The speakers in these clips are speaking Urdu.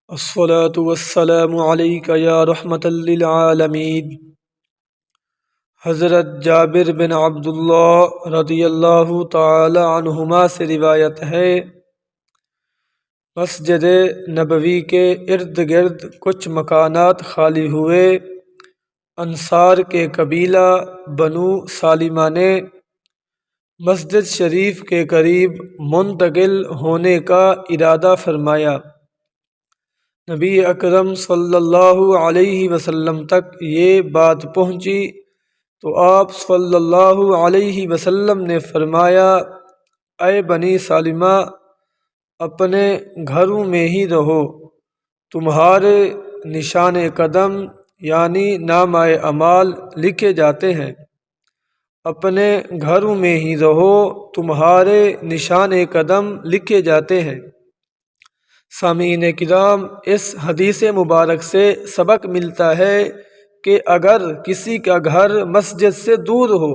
الصلاة والسلام علیک یا رحمت للعالمین۔ حضرت جابر بن عبداللہ رضی اللہ تعالی عنہما سے روایت ہے، مسجد نبوی کے ارد گرد کچھ مکانات خالی ہوئے۔ انصار کے قبیلہ بنو سالمہ نے مسجد شریف کے قریب منتقل ہونے کا ارادہ فرمایا۔ نبی اکرم صلی اللہ علیہ وسلم تک یہ بات پہنچی تو آپ صلی اللہ علیہ وسلم نے فرمایا، اے بنی سالمہ، اپنے گھروں میں ہی رہو، تمہارے نشان قدم یعنی نامہ اعمال لکھے جاتے ہیں۔ اپنے گھروں میں ہی رہو، تمہارے نشان قدم لکھے جاتے ہیں۔ سامعین کرام، اس حدیث مبارک سے سبق ملتا ہے کہ اگر کسی کا گھر مسجد سے دور ہو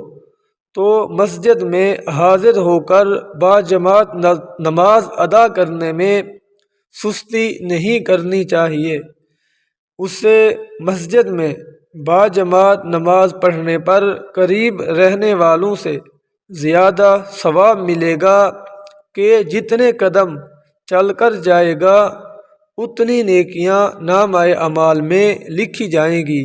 تو مسجد میں حاضر ہو کر باجماعت نماز ادا کرنے میں سستی نہیں کرنی چاہیے۔ اسے مسجد میں باجماعت نماز پڑھنے پر قریب رہنے والوں سے زیادہ ثواب ملے گا کہ جتنے قدم چل کر جائے گا اتنی نیکیاں نامہ اعمال میں لکھی جائیں گی۔